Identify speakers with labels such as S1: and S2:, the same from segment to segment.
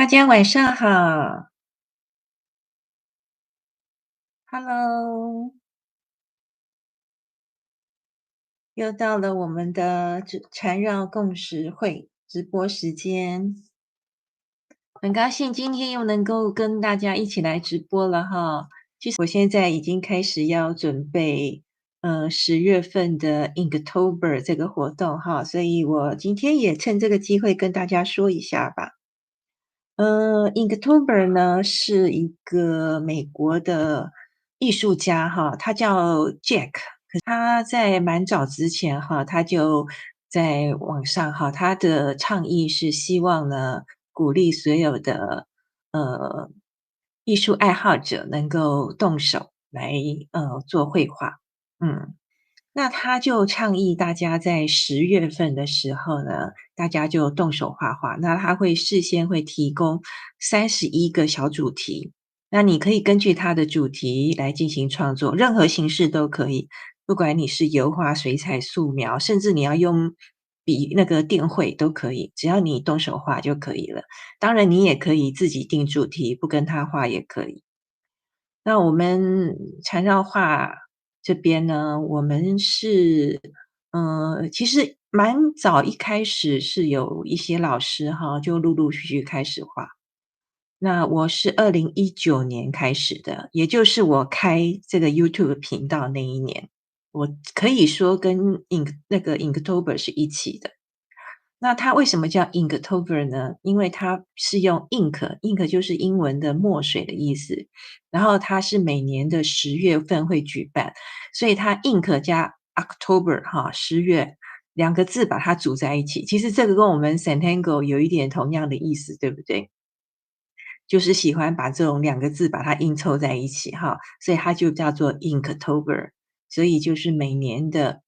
S1: 大家晚上好，Hello，又到了我们的缠绕共识会直播时间，很高兴今天又能够跟大家一起来直播了哈。我现在已经开始要准备，10月份的 Inktober 这个活动哈，所以我今天也趁这个机会跟大家说一下吧。Inktober 呢是一个美国的艺术家哈，他叫 Jack。他在蛮早之前哈，他就在网上哈，他的倡议是希望呢，鼓励所有的呃艺术爱好者能够动手来做绘画，嗯。那他就倡议大家在10月份的时候呢，大家就动手画画。那他会事先会提供31个小主题，那你可以根据他的主题来进行创作，任何形式都可以。不管你是油画、水彩、素描，甚至你要用那个电绘都可以，只要你动手画就可以了。当然你也可以自己定主题，不跟他画也可以。那我们缠绕画这边呢，我们是，其实蛮早一开始是有一些老师哈，就陆陆续续开始画。那我是2019年开始的，也就是我开这个 YouTube 频道那一年，我可以说跟 Inktober 是一起的。那它为什么叫 Inktober 呢？因为它是用 ink 就是英文的墨水的意思，然后它是每年的10月份会举办，所以它 ink 加 October 哈，10月2个字把它组在一起。其实这个跟我们 Centennial 有一点同样的意思，对不对？就是喜欢把这种2个字把它硬凑在一起哈，所以它就叫做 Inktober。所以就是每年的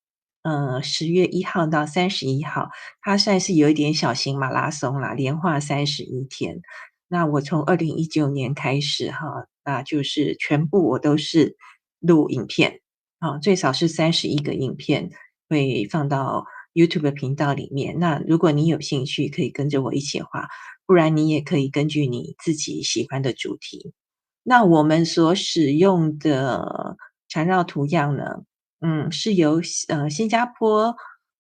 S1: 10月1号到31号，它算是有一点小型马拉松啦，连画31天。那我从2019年开始哈，那就是全部我都是录影片，啊，最少是31个影片会放到 YouTube 频道里面。那如果你有兴趣，可以跟着我一起画，不然你也可以根据你自己喜欢的主题。那我们所使用的缠绕图样呢，是由新加坡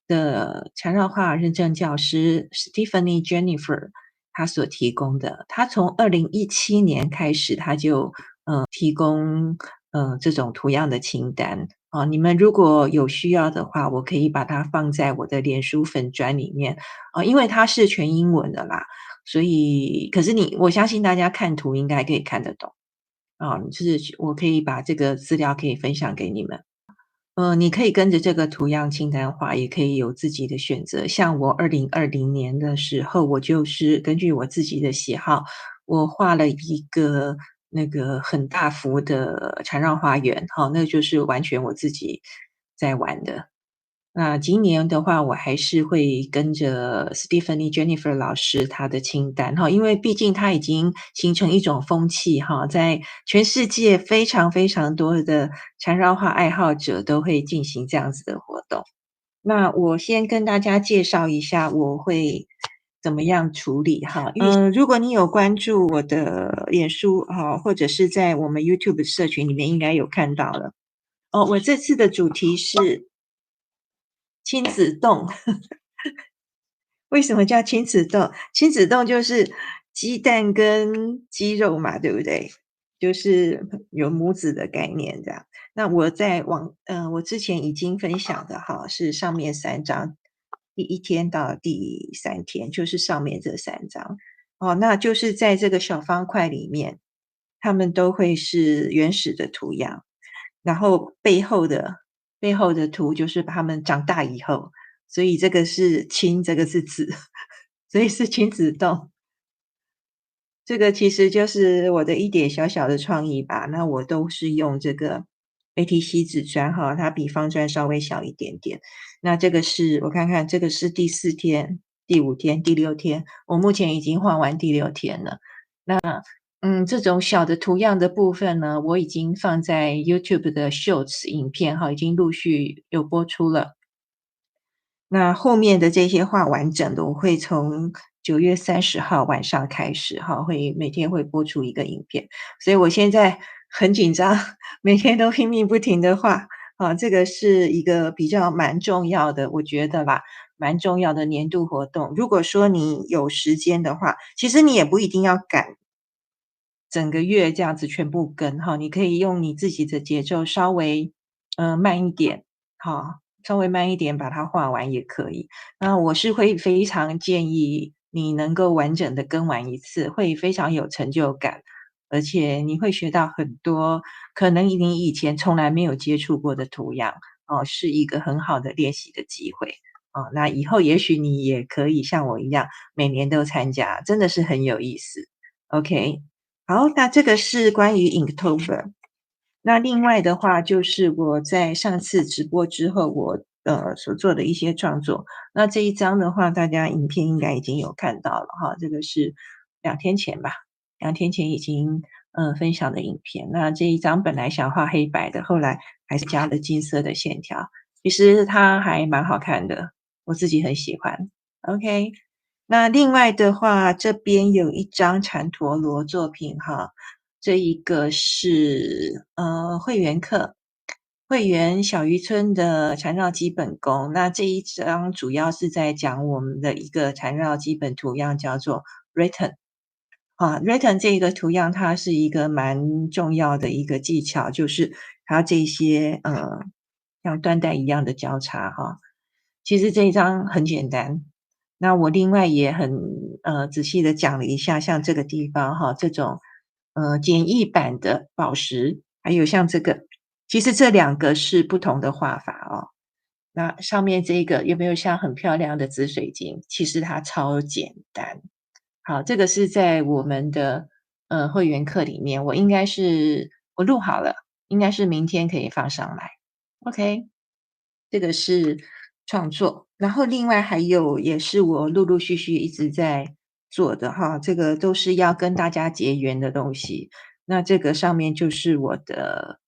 S1: 的缠绕画认证教师 Stephanie Jennifer 她所提供的。她从2017年开始，她就提供这种图样的清单。啊，你们如果有需要的话，我可以把它放在我的脸书粉专里面。啊，因为它是全英文的啦，所以可是我相信大家看图应该可以看得懂。啊，就是我可以把这个资料可以分享给你们。你可以跟着这个图样清单画，也可以有自己的选择。像我2020年的时候，我就是根据我自己的喜好，我画了一个那个很大幅的缠绕花园，哈，那就是完全我自己在玩的。那今年的话，我还是会跟着 Stephanie Jennifer 老师她的清单哈，因为毕竟它已经形成一种风气哈，在全世界非常非常多的缠绕画爱好者都会进行这样子的活动。那我先跟大家介绍一下我会怎么样处理哈。如果你有关注我的脸书哈，或者是在我们 YouTube 社群里面，应该有看到了。哦，我这次的主题是亲子冻。为什么叫亲子冻？亲子冻就是鸡蛋跟鸡肉嘛，对不对？就是有母子的概念这样。那我之前已经分享的哈，是上面3张，第1天到第3天，就是上面这3张。哦，那就是在这个小方块里面，它们都会是原始的图样，然后背后的图就是它们长大以后，所以这个是亲，这个是子，所以是亲子冻。这个其实就是我的一点小小的创意吧，那我都是用这个 ATC 纸砖哈，它比方砖稍微小一点点。那这个是我看看，这个是第4天、第5天、第6天，我目前已经画完第6天了。这种小的图样的部分呢，我已经放在 YouTube 的 Shorts 影片哈，已经陆续有播出了。那后面的这些画完整的，我会从9月30号晚上开始哈，每天会播出一个影片，所以我现在很紧张，每天都拼命不停地画。这个是一个比较蛮重要的，我觉得啦，蛮重要的年度活动。如果说你有时间的话，其实你也不一定要赶整个月这样子全部跟哈，你可以用你自己的节奏稍微，慢一点，哈，稍微慢一点把它画完也可以。那我是会非常建议你能够完整的跟完一次，会非常有成就感，而且你会学到很多可能你以前从来没有接触过的图样，是一个很好的练习的机会。那以后也许你也可以像我一样，每年都参加，真的是很有意思。OK，好，那这个是关于 Inktober。那另外的话就是我在上次直播之后，我，所做的一些创作。那这一张的话，大家影片应该已经有看到了哈，这个是2天前吧2天前已经，分享的影片。那这一张本来想画黑白的，后来还是加了金色的线条，其实它还蛮好看的，我自己很喜欢。OK，那另外的话，这边有一张缠陀罗作品哈，这一个是，会员课，会员小渔村的缠绕基本功。那这一章主要是在讲我们的一个缠绕基本图样叫做 Return。Return 这个图样它是一个蛮重要的一个技巧，就是它这些，像缎带一样的交叉哈。其实这一张很简单，那我另外也很，仔细地讲了一下，像这个地方哈，这种，简易版的宝石，还有像这个，其实这2个是不同的画法哦。那上面这个有没有像很漂亮的紫水晶，其实它超简单。好，这个是在我们的，会员课里面，我录好了，应该是明天可以放上来。OK，这个是创作，然后另外还有也是我陆陆续续一直在做的哈，这个都是要跟大家结缘的东西。那这个上面就是我的，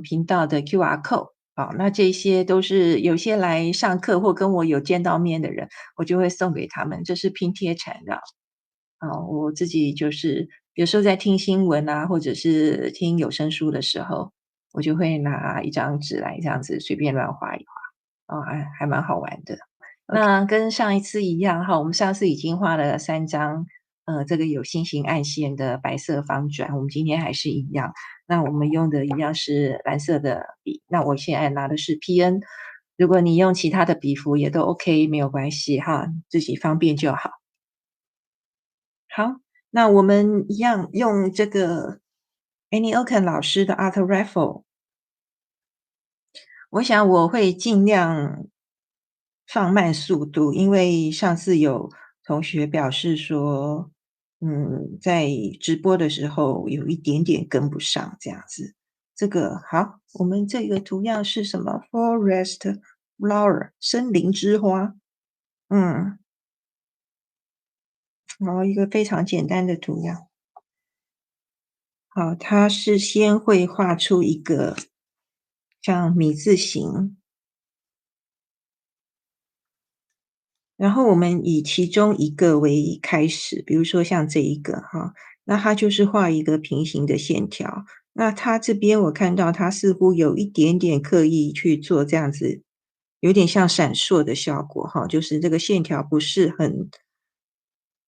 S1: 频道的 QR code，好，那这些都是有些来上课或跟我有见到面的人，我就会送给他们，这是拼贴缠绕。我自己就是有时候在听新闻啊，或者是听有声书的时候，我就会拿一张纸来这样子随便乱画一画，还蛮好玩的。那跟上一次一样哈，我们上次已经画了3张，这个有心形暗线的白色方转，我们今天还是一样。那我们用的一样是蓝色的笔，那我现在拿的是 PN，如果你用其他的笔符也都 OK，没有关系哈，自己方便就好。好，那我们一样用这个 Annie Oken 老师的 Art Raffle，我想我会尽量放慢速度，因为上次有同学表示说，在直播的时候有一点点跟不上这样子。这个好，我们这个图样是什么？Forest Flower，森林之花。嗯，然后一个非常简单的图样。好，它是先会画出一个像米字形，然后我们以其中一个为开始，比如说像这一个哈，那它就是画一个平行的线条。那它这边我看到它似乎有一点点刻意去做这样子，有点像闪烁的效果哈，就是这个线条不是很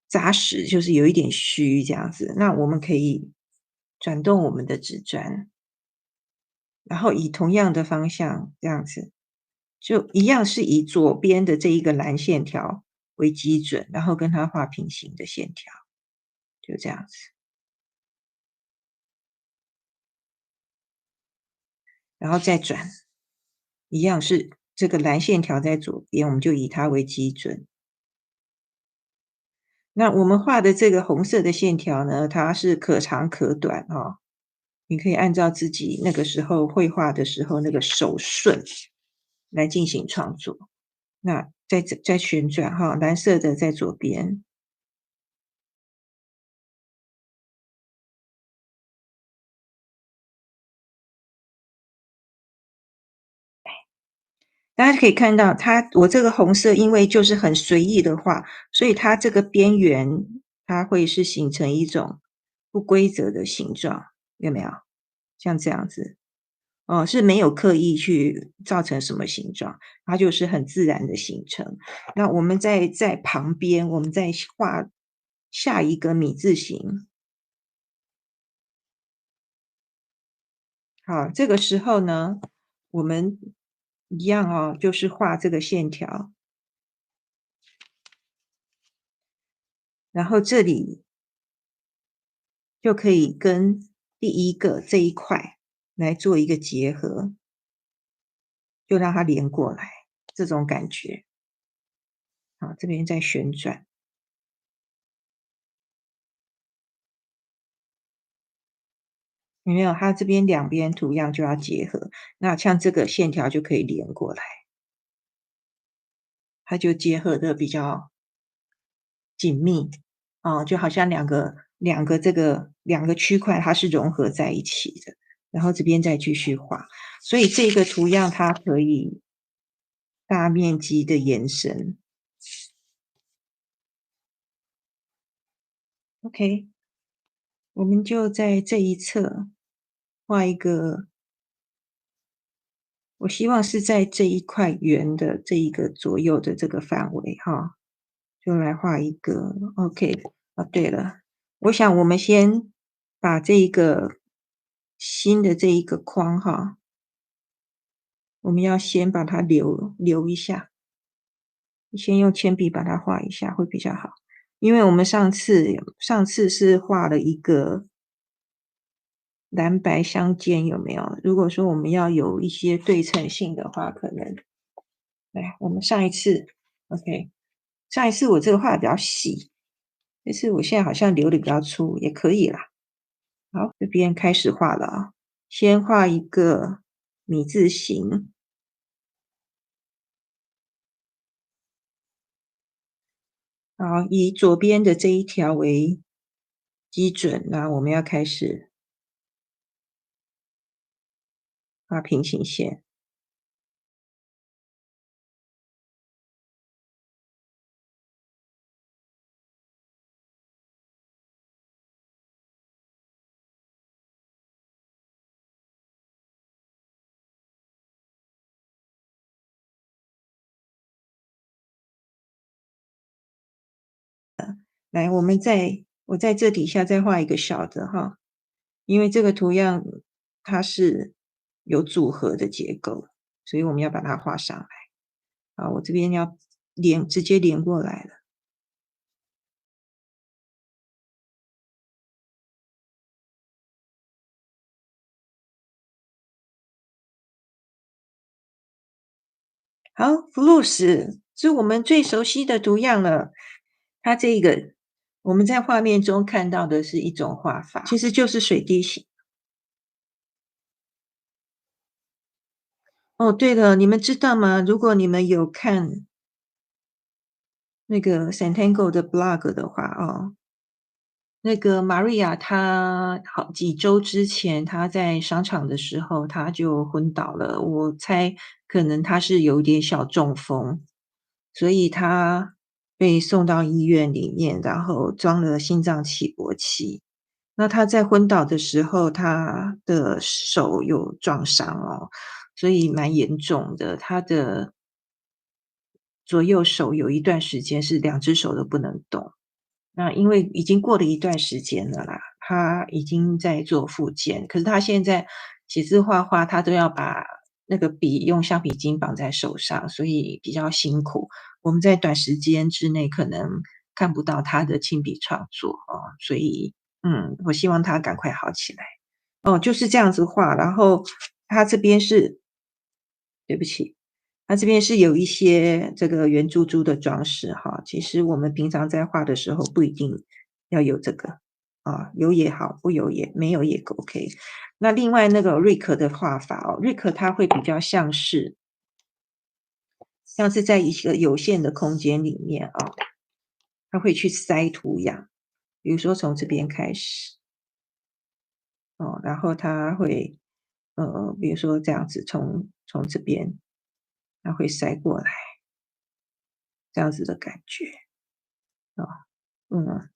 S1: 扎实，就是有一点虚这样子。那我们可以转动我们的纸砖，然后以同样的方向这样子。就一样是以左边的这一个蓝线条为基准，然后跟它画平行的线条，就这样子。然后再转，一样是这个蓝线条在左边，我们就以它为基准。那我们画的这个红色的线条呢，它是可长可短哦，你可以按照自己那个时候绘画的时候那个手顺来进行创作。那再旋转哈，蓝色的在左边，大家可以看到我这个红色因为就是很随意的画，所以它这个边缘它会是形成一种不规则的形状，有没有？像这样子。哦，是没有刻意去造成什么形状，它就是很自然的形成。那我们在旁边，我们再画下一个米字形。好，这个时候呢，我们一样哦，就是画这个线条，然后这里就可以跟第一个这一块来做一个结合，就让它连过来，这种感觉。好，这边再旋转。有没有？它这边两边图样就要结合，那像这个线条就可以连过来，它就结合的比较紧密，哦，就好像两个区块它是融合在一起的，然后这边再继续画，所以这个图样它可以大面积的延伸。OK，我们就在这一侧画一个，我希望是在这一块圆的这一个左右的这个范围哈。就来画一个 OK。哦，对了，我想我们先把这一个新的这一个框哈，我们要先把它留一下，先用铅笔把它画一下会比较好。因为我们上次是画了一个蓝白相间，有没有？如果说我们要有一些对称性的话，可能来我们上一次 OK，上一次我这个画的比较细，这次我现在好像留的比较粗，也可以啦。好，这边开始画了啊，先画一个米字形，好，以左边的这一条为基准，那我们要开始画平行线。来，我在这底下再画一个小的哈，因为这个图样它是有组合的结构，所以我们要把它画上来。好，我这边要直接连过来了。好 f l u s 是我们最熟悉的图样了。它这个我们在画面中看到的是一种画法，其实就是水滴形。哦，对了，你们知道吗？如果你们有看那个 Santango 的 blog 的话哦，那个 Maria 她好几周之前，她在商场的时候，她就昏倒了。我猜可能她是有点小中风，所以她被送到医院里面，然后装了心脏起搏器。那她在昏倒的时候，她的手有撞伤哦，所以蛮严重的。她的左右手有一段时间是两只手都不能动。那因为已经过了一段时间了啦，他已经在做复健，可是他现在写字画画，他都要把那个笔用橡皮筋绑在手上，所以比较辛苦。我们在短时间之内可能看不到他的亲笔创作哦，所以我希望他赶快好起来。哦，就是这样子画，然后他这边是对不起，它这边是有一些这个圆珠珠的装饰哈，其实我们平常在画的时候不一定要有这个，啊，有也好，不有也没有也 OK。那另外那个瑞克的画法哦，瑞克他会比较像是在一个有限的空间里面啊，他会去塞图样，比如说从这边开始，哦，然后他会比如说这样子从这边。它会塞过来，这样子的感觉，啊，嗯，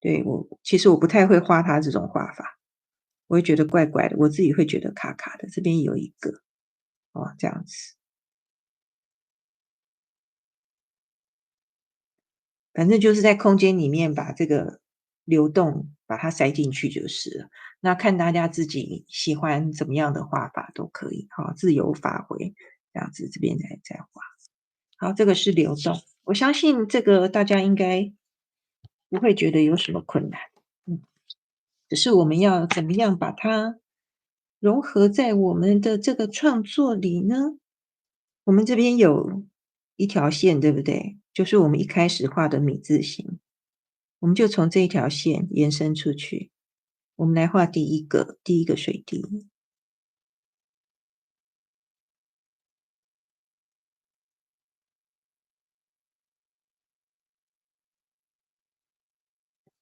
S1: 对，其实我不太会画它这种画法，我会觉得怪怪的，我自己会觉得卡卡的，这边有一个，哦，这样子。反正就是在空间里面把这个流动把它塞进去就是了。那看大家自己喜欢怎么样的画法都可以，哈，自由发挥，这样子这边再画。好，这个是流动，我相信这个大家应该不会觉得有什么困难，嗯，只是我们要怎么样把它融合在我们的这个创作里呢？我们这边有一条线，对不对？就是我们一开始画的米字形。我们就从这一条线延伸出去，我们来画第一个水滴。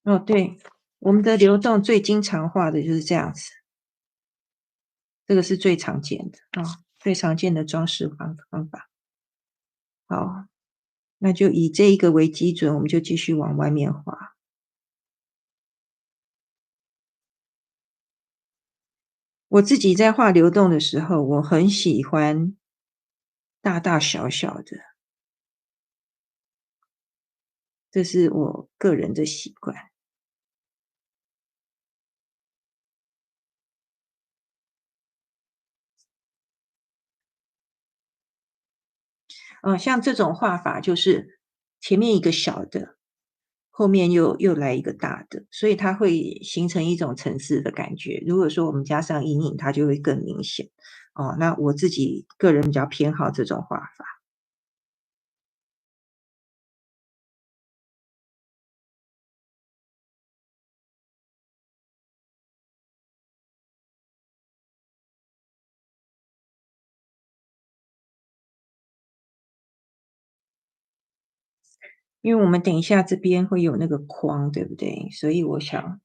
S1: 哦，对，我们的流动最经常画的就是这样子，这个是最常见的啊，最常见的装饰方法。好，那就以这一个为基准，我们就继续往外面画。我自己在画流动的时候，我很喜欢大大小小的，这是我个人的习惯。像这种画法就是前面一个小的，后面又来一个大的，所以它会形成一种层次的感觉。如果说我们加上阴影，它就会更明显。哦，那我自己个人比较偏好这种画法。因为我们等一下这边会有那个框，对不对？所以我想，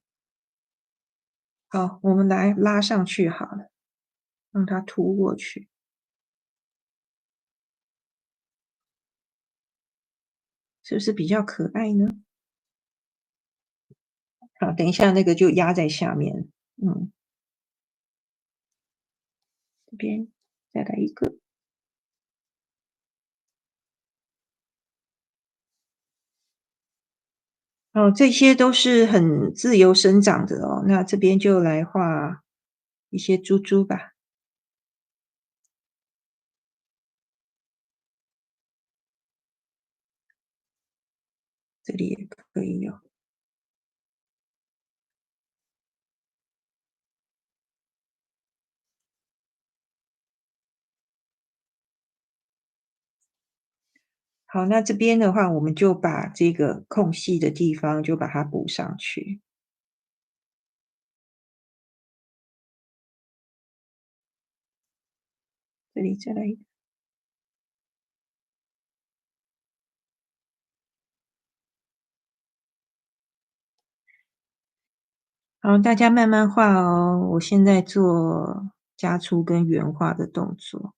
S1: 好，我们来拉上去好了，让它凸过去，是不是比较可爱呢？好，等一下那个就压在下面，嗯，这边再来一个。哦，这些都是很自由生长的哦。那这边就来画一些珠珠吧，这里也可以有。好，那这边的话，我们就把这个空隙的地方就把它补上去。这里再来一个。好，大家慢慢画哦。我现在做加粗跟圆画的动作。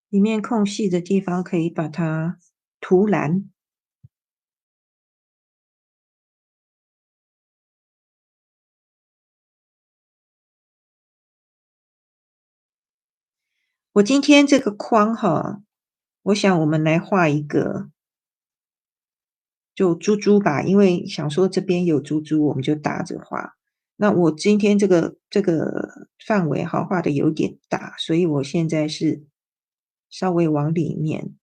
S1: 里面空隙的地方可以把它涂蓝。我今天这个框哈，我想我们来画一个就珠珠吧，因为想说这边有珠珠，我们就搭着画。那我今天这个范围哈画的有点大，所以我现在是稍微往里面。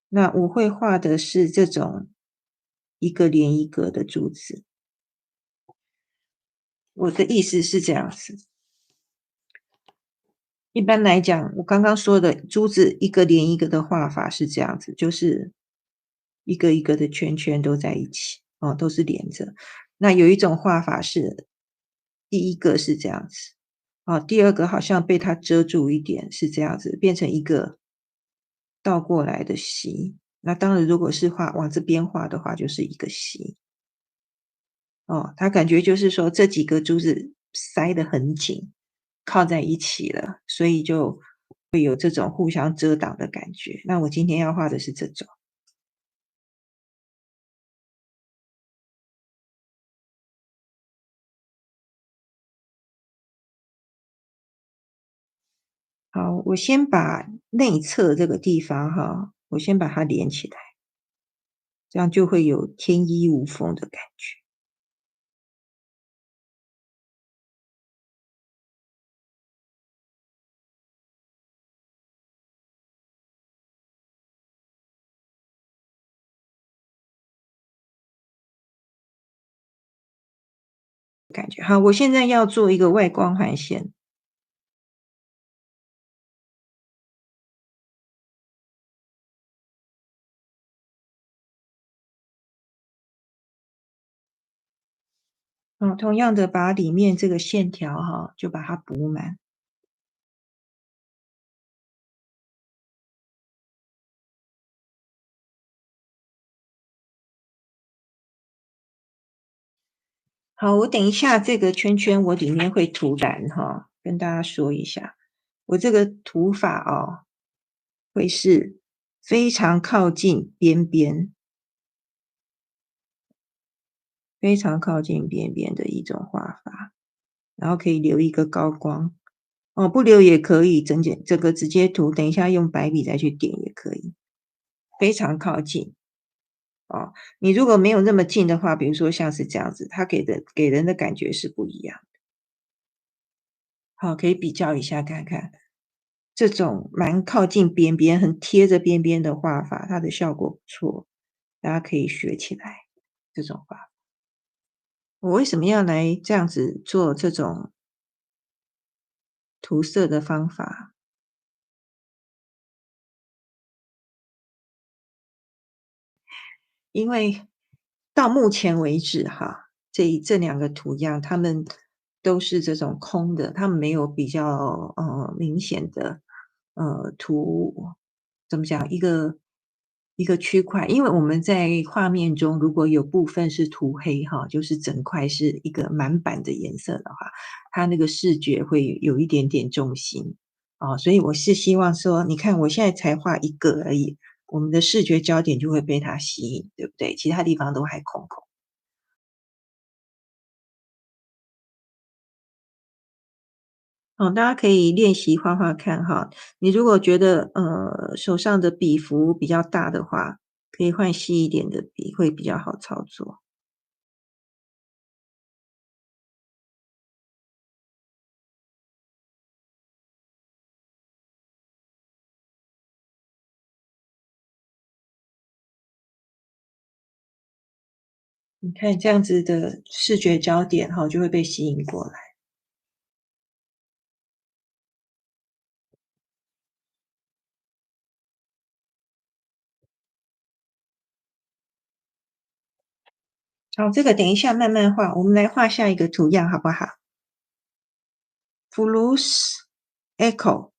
S1: 那我会画的是这种一个连一个的珠子。我的意思是这样子，一般来讲，我刚刚说的珠子一个连一个的画法是这样子，就是一个一个的圈圈都在一起，哦，都是连着。那有一种画法是，第一个是这样子，哦，第二个好像被它遮住一点，是这样子，变成一个倒过来的溪。那当然，如果是画往这边画的话，就是一个溪。它感觉就是说这几个珠子塞得很紧，靠在一起了，所以就会有这种互相遮挡的感觉。那我今天要画的是这种。好，我先把内侧这个地方哈，我先把它连起来，这样就会有天衣无缝的感觉。好，我现在要做一个外光环线。同样的把里面这个线条哈，就把它补满。好，我等一下这个圈圈我里面会涂蓝哈，跟大家说一下，我这个涂法会是非常靠近边边，非常靠近边边的一种画法，然后可以留一个高光。不留也可以，这个直接涂，等一下用白笔再去点也可以，非常靠近。你如果没有那么近的话，比如说像是这样子，它给人的感觉是不一样的。好，可以比较一下看看，这种蛮靠近边边、很贴着边边的画法，它的效果不错，大家可以学起来这种画法。我为什么要来这样子做这种涂色的方法？因为到目前为止哈，这两个图样，它们都是这种空的，它们没有比较明显的图怎么讲一个区块，因为我们在画面中如果有部分是涂黑哈，就是整块是一个满版的颜色的话，它那个视觉会有一点点重心所以我是希望说，你看我现在才画一个而已，我们的视觉焦点就会被它吸引，对不对？其他地方都还空空。大家可以练习画画看哈。你如果觉得手上的笔幅比较大的话，可以换细一点的笔，会比较好操作。你看这样子的视觉焦点哈，就会被吸引过来。好，这个等一下慢慢画，我们来画下一个图样好不好？Fluss Echo，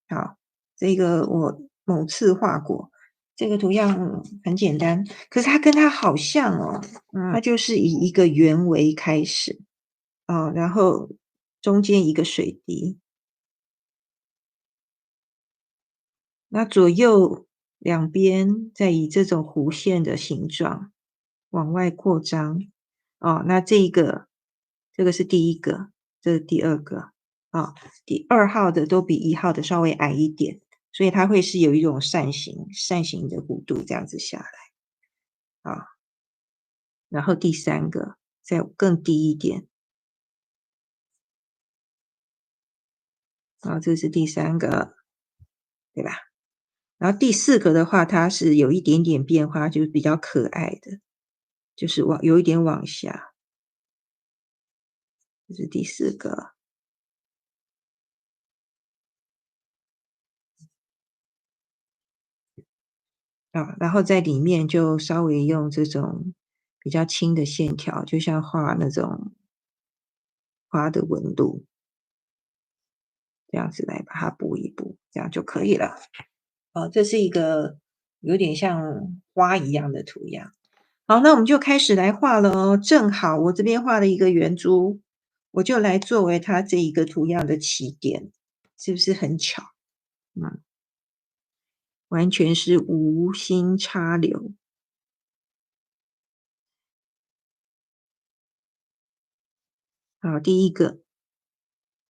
S1: 好，这个我某次画过，这个图样很简单，可是它跟它好像哦，它就是以一个圆为开始，然后中间一个水滴，那左右两边再以这种弧线的形状往外扩张。那这个是第一个，这是第二个。第二号的都比一号的稍微矮一点，所以它会是有一种扇形的弧度这样子下来。然后第三个再更低一点。这是第三个，对吧？然后第四个的话，它是有一点点变化，就是比较可爱的，就是有一点往下，这是第四个。然后在里面就稍微用这种比较轻的线条，就像画那种花的纹路，这样子来把它补一补，这样就可以了。这是一个有点像花一样的图样。好，那我们就开始来画了哦。正好我这边画了一个圆珠，我就来作为它这一个图样的起点，是不是很巧？嗯，完全是无心插柳。好，第一个，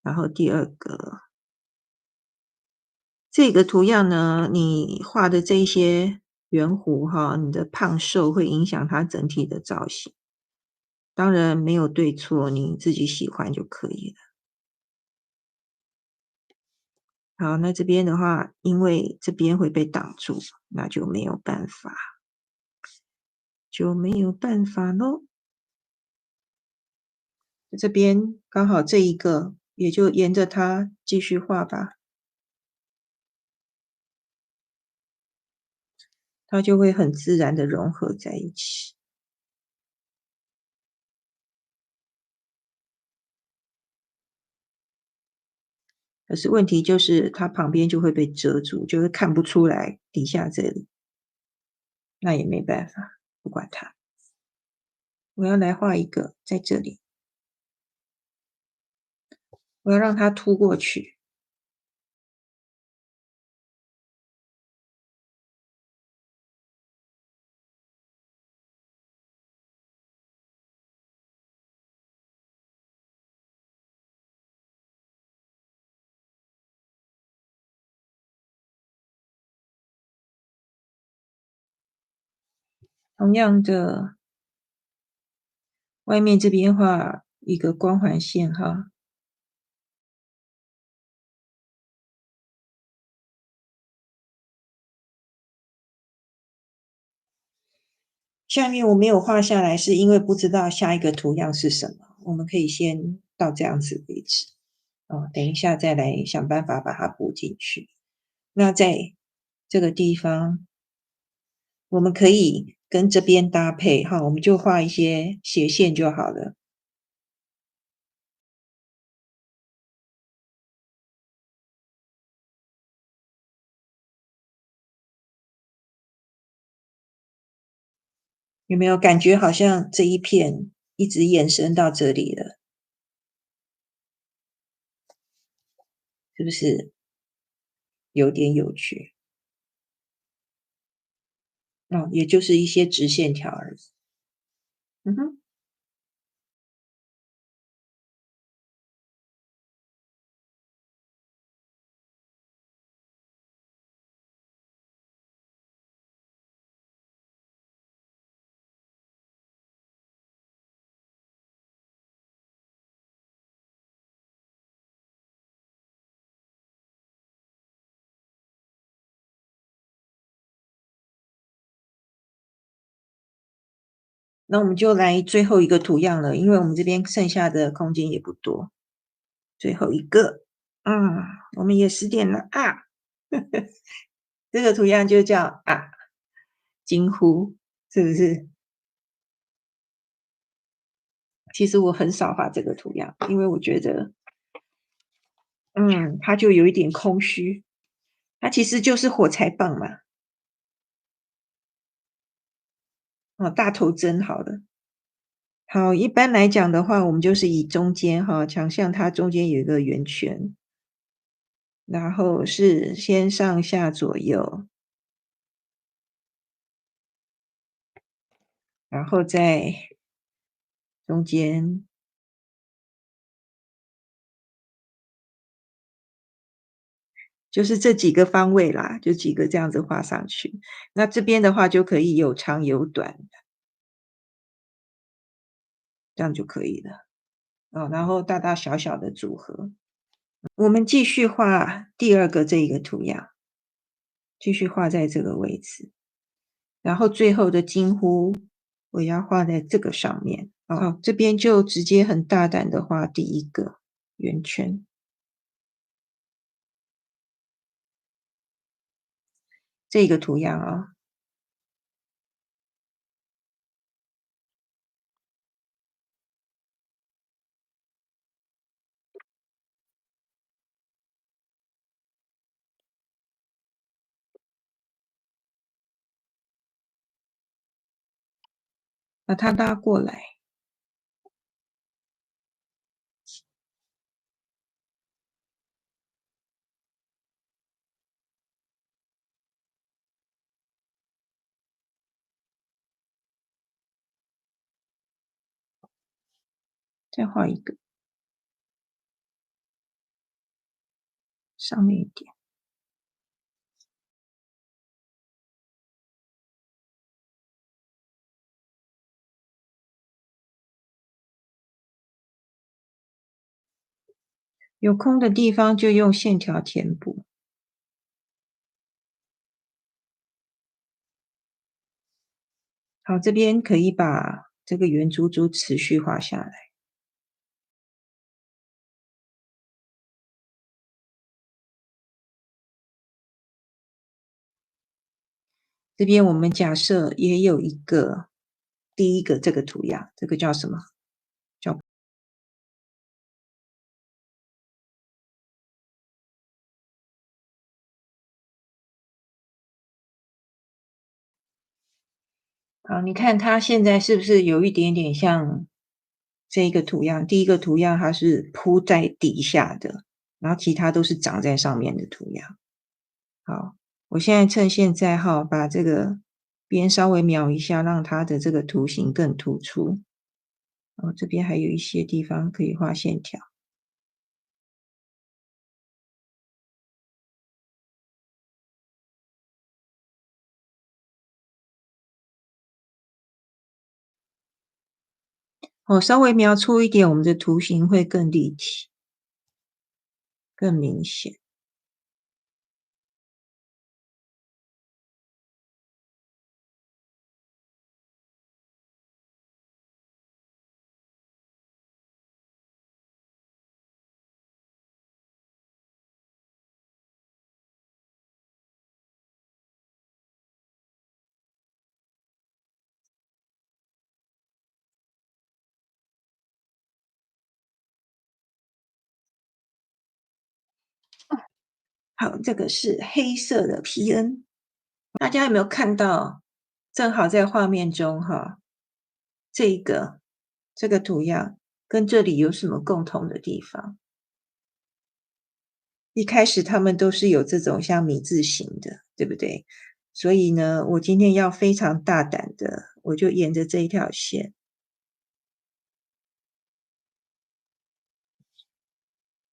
S1: 然后第二个，这个图样呢，你画的这一些圆弧哈，你的胖瘦会影响它整体的造型。当然没有对错，你自己喜欢就可以了。好，那这边的话，因为这边会被挡住，那就没有办法，就没有办法咯。这边刚好这一个，也就沿着它继续画吧，它就会很自然的融合在一起。可是问题就是它旁边就会被遮住，就会看不出来底下这里，那也没办法，不管它。我要来画一个在这里，我要让它凸过去。同样的，外面这边画一个光环线哈，下面我没有画下来，是因为不知道下一个图样是什么。我们可以先到这样子为止，哦，等一下再来想办法把它补进去。那在这个地方，我们可以跟这边搭配哈，我们就画一些斜线就好了。有没有感觉好像这一片一直延伸到这里了？是不是有点有趣？哦，也就是一些直线条而已。嗯哼。那我们就来最后一个图样了，因为我们这边剩下的空间也不多。最后一个，嗯，我们也10点了啊。这个图样就叫啊惊呼，是不是？其实我很少画这个图样，因为我觉得，它就有一点空虚。它其实就是火柴棒嘛，哦，大头针好了。好，一般来讲的话，我们就是以中间哈，想象它中间有一个圆圈，然后是先上下左右，然后再中间，就是这几个方位啦，就几个这样子画上去。那这边的话就可以有长有短，这样就可以了。哦，然后大大小小的组合。我们继续画第二个这一个图样，继续画在这个位置，然后最后的惊呼我要画在这个上面。好，这边就直接很大胆的画第一个圆圈，这个图样啊、把它拉过来，再画一个，上面一点。有空的地方就用线条填补。好，这边可以把这个圆珠珠持续画下来。这边我们假设也有一个第一个这个图样，这个叫什么？叫好，你看它现在是不是有一点点像这个图样？第一个图样它是铺在底下的，然后其他都是长在上面的图样。好，我现在趁现在哈，把这个边稍微描一下，让它的这个图形更突出。哦，这边还有一些地方可以画线条。哦，稍微描粗一点，我们的图形会更立体、更明显。好，这个是黑色的 PN，大家有没有看到？正好在画面中哈，这个图样跟这里有什么共同的地方？一开始他们都是有这种像米字形的，对不对？所以呢，我今天要非常大胆的，我就沿着这一条线，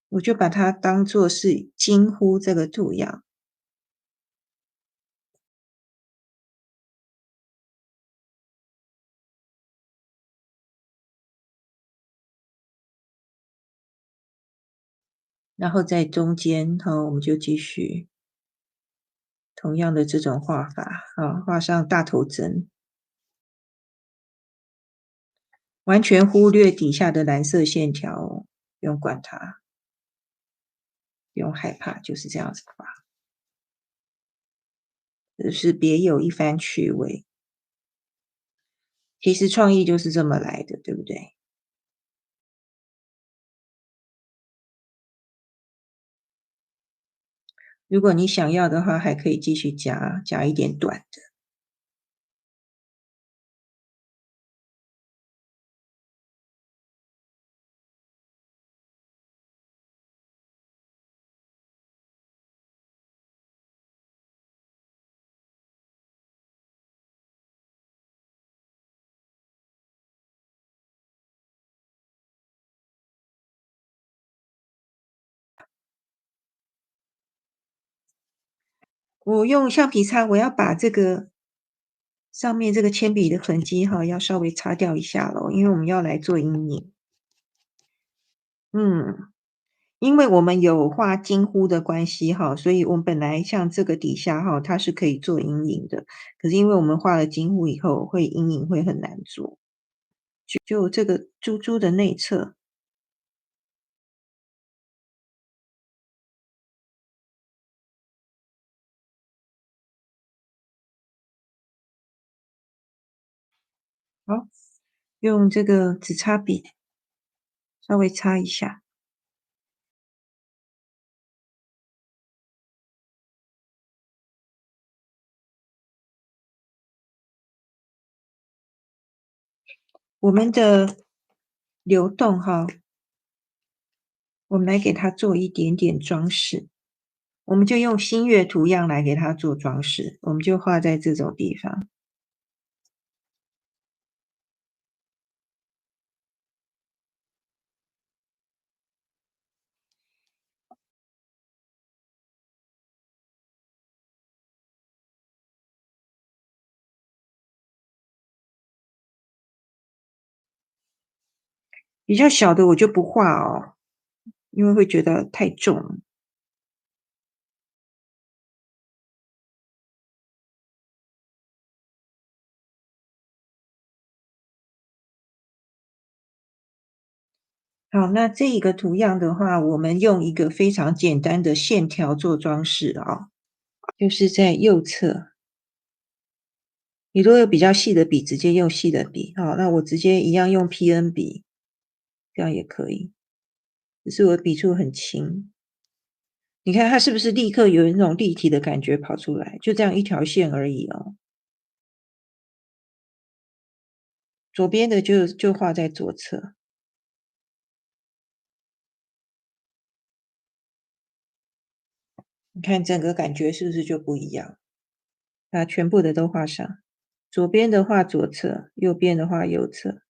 S1: 我就把它当做是惊呼这个图样，然后在中间哈，我们就继续同样的这种画法啊，画上大头针，完全忽略底下的蓝色线条哦，不用管它，不用害怕，就是这样子画，就是别有一番趣味。其实创意就是这么来的，对不对？如果你想要的话，还可以继续加一点短的。我用橡皮擦，我要把这个上面这个铅笔的痕迹哈，要稍微擦掉一下咯，因为我们要来做阴影。嗯，因为我们有画金乎的关系哈，所以我们本来像这个底下哈，它是可以做阴影的。可是因为我们画了金乎以后，阴影会很难做。就这个珠珠的内侧，好，用这个纸擦笔稍微擦一下。我们的流动哈，我们来给它做一点点装饰，我们就用新月图样来给它做装饰，我们就画在这种地方。比较小的我就不画哦，因为会觉得太重。好，那这一个图样的话，我们用一个非常简单的线条做装饰啊，就是在右侧。你如果有比较细的笔，直接用细的笔，好，那我直接一样用 PN 笔，这样也可以。只是我的笔触很轻，你看它是不是立刻有那种立体的感觉跑出来？就这样一条线而已哦。左边的就画在左侧，你看整个感觉是不是就不一样？把全部的都画上，左边的画左侧，右边的画右侧，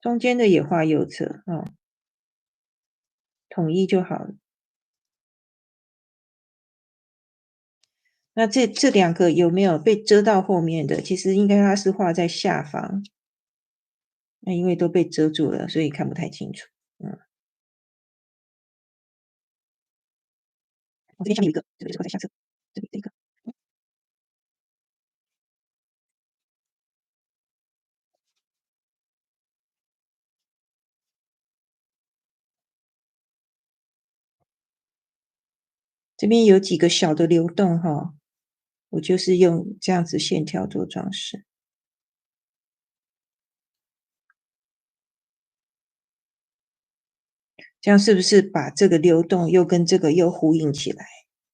S1: 中间的也画右侧，哦，统一就好了。那这两个有没有被遮到后面的？其实应该它是画在下方，那因为都被遮住了，所以看不太清楚。嗯，我这边下面有一个，这个是画在下侧，这里这个。这边有几个小的流动哈，我就是用这样子线条做装饰，这样是不是把这个流动又跟这个又呼应起来？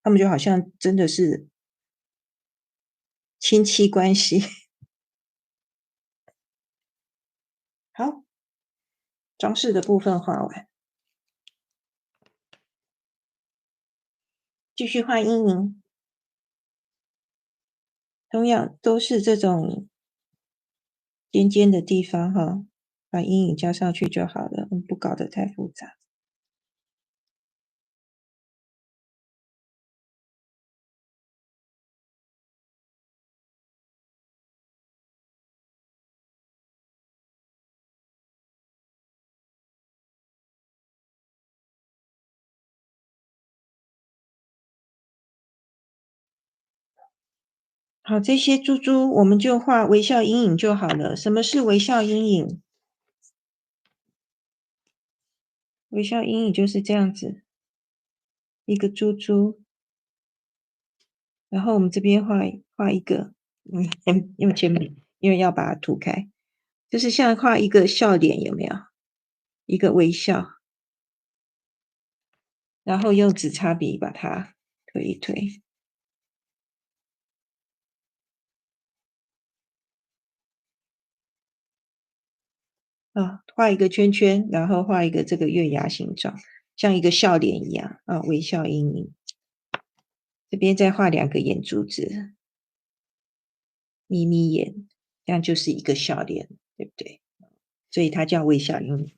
S1: 他们就好像真的是亲戚关系。好，装饰的部分画完，继续画阴影，同样都是这种尖尖的地方哈，把阴影加上去就好了，不搞得太复杂。好，这些珠珠我们就画微笑阴影就好了。什么是微笑阴影？微笑阴影就是这样子，一个珠珠，然后我们这边画一个，用铅笔，因为要把它涂开，就是像画一个笑脸，有没有？一个微笑，然后用纸擦笔把它推一推，啊，画一个圈圈，然后画一个这个月牙形状，像一个笑脸一样啊，微笑阴影。这边再画两个眼珠子，眯眯眼，这样就是一个笑脸，对不对？所以它叫微笑阴影。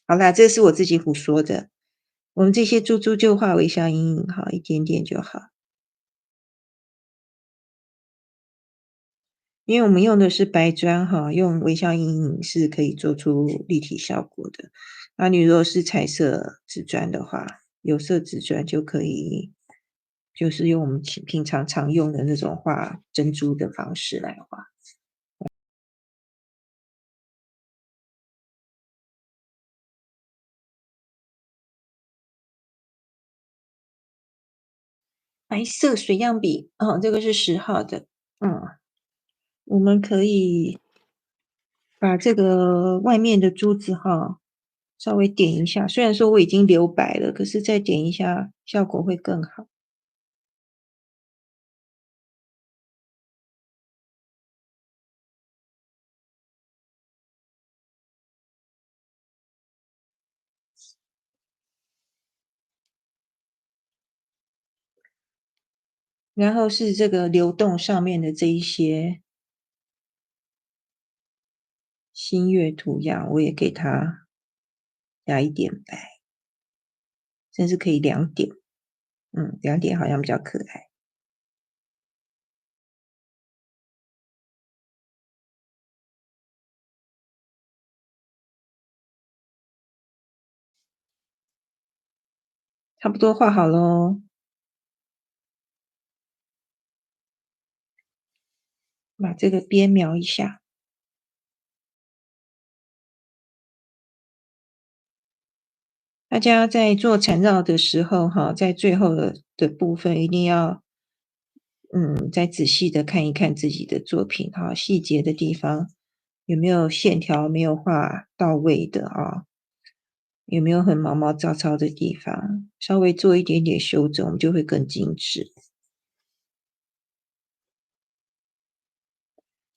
S1: 好啦，这是我自己胡说的。我们这些珠珠就画微笑阴影，好，一点点就好。因为我们用的是白砖哈，用微笑阴影是可以做出立体效果的。那你如果是彩色纸砖的话，有色纸砖就可以，就是用我们平常常用的那种画珍珠的方式来画。白色水样笔，哦，这个是10号的，我们可以把这个外面的珠子哈，稍微点一下。虽然说我已经留白了，可是再点一下，效果会更好。然后是这个流动上面的这一些新月图样，我也给它加一点白，甚至可以2点，2点好像比较可爱。差不多画好咯，把这个边描一下。大家在做缠绕的时候哈，在最后的部分一定要再仔细的看一看自己的作品哈，细节的地方有没有线条没有画到位的啊？有没有很毛毛糙糙的地方？稍微做一点点修正，我们就会更精致。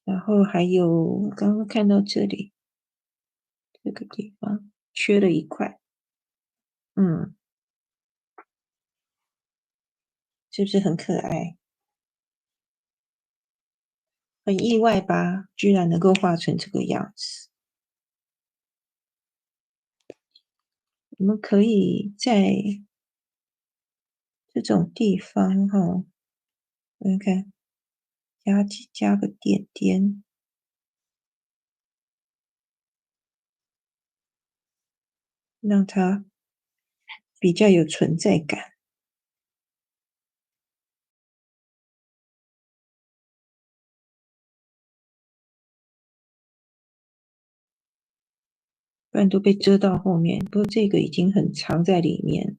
S1: 然后还有刚刚看到这里，这个地方缺了一块，嗯，是不是很可爱？很意外吧？居然能够画成这个样子。我们可以在这种地方哈，你看加个点点，让它比较有存在感。不然都被遮到后面。不过这个已经很藏在里面。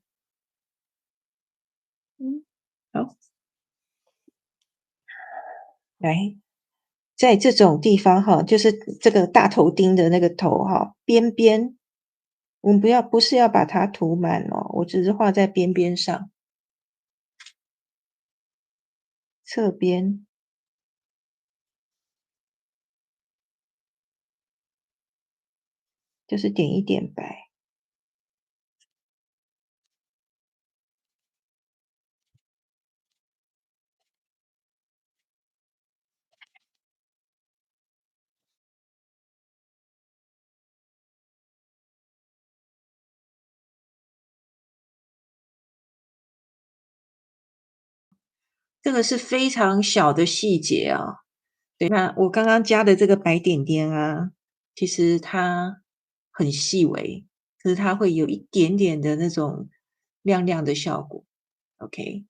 S1: 好，来，在这种地方哈，就是这个大头钉的那个头哈，边边，我们不是要把它涂满哦，我只是画在边边上，侧边就是点一点白。这个是非常小的细节啊。对，那我刚刚加的这个白点点啊，其实它很细微，可是它会有一点点的那种亮亮的效果。OK，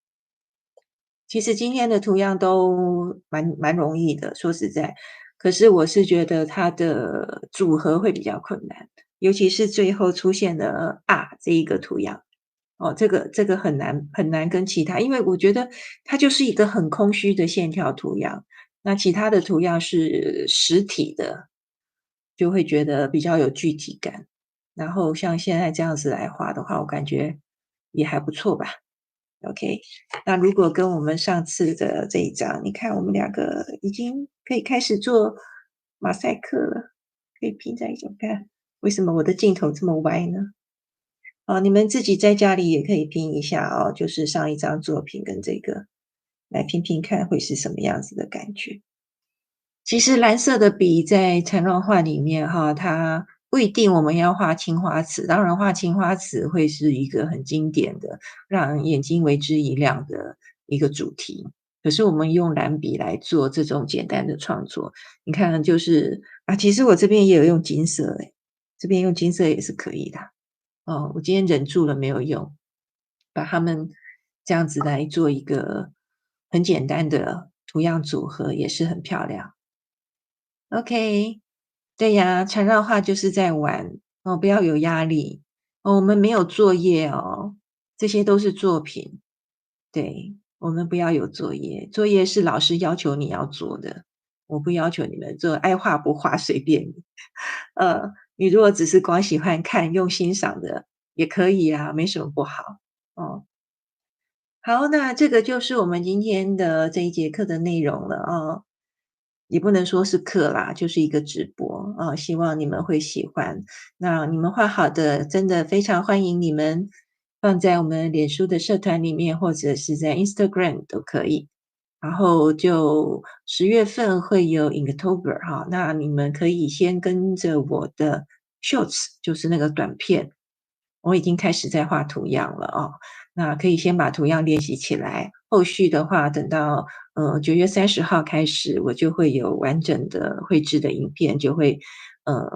S1: 其实今天的图样都蛮容易的，说实在，可是我是觉得它的组合会比较困难，尤其是最后出现的这一个图样。哦，这个很难跟其他因为我觉得它就是一个很空虚的线条图样，那其他的图样是实体的，就会觉得比较有具体感。然后像现在这样子来画的话，我感觉也还不错吧。OK，那如果跟我们上次的这一张，你看我们两个已经可以开始做马赛克了，可以拼在一起看。为什么我的镜头这么歪呢？你们自己在家里也可以拼一下哦，就是上一张作品跟这个来拼拼看会是什么样子的感觉。其实蓝色的笔在缠绕画里面哈，它不一定我们要画青花瓷，当然画青花瓷会是一个很经典的，让眼睛为之一亮的一个主题。可是我们用蓝笔来做这种简单的创作，你看就是其实我这边也有用金色诶，这边用金色也是可以的。我今天忍住了没有用，把它们这样子来做一个很简单的图样组合，也是很漂亮。OK，对呀，缠绕画就是在玩哦，不要有压力哦。我们没有作业哦，这些都是作品。对，我们不要有作业，作业是老师要求你要做的，我不要求你们做，爱画不画随便你。你如果只是光喜欢看、用欣赏的也可以啊，没什么不好。哦，好，那这个就是我们今天的这一节课的内容了哦。也不能说是课啦，就是一个直播啊，希望你们会喜欢。那你们画好的，真的非常欢迎你们放在我们脸书的社团里面，或者是在 Instagram 都可以。然后就10月份会有 Inktober 哈，那你们可以先跟着我的 Shorts，就是那个短片，我已经开始在画图样了哦。那可以先把图样练习起来，后续的话等到9月30号开始，我就会有完整的绘制的影片，就会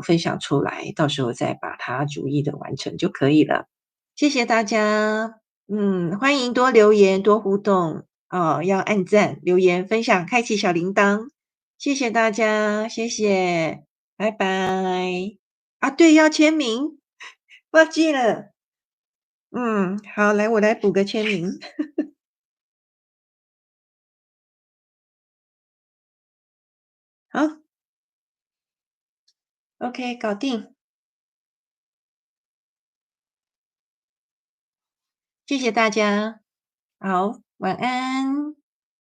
S1: 分享出来，到时候再把它逐一的完成就可以了。谢谢大家，欢迎多留言、多互动哦，要按赞、留言、分享、开启小铃铛，谢谢大家，谢谢，拜拜。啊，对，要签名，忘记了。好，来，我来补个签名。好，OK，搞定，谢谢大家，好，晚安。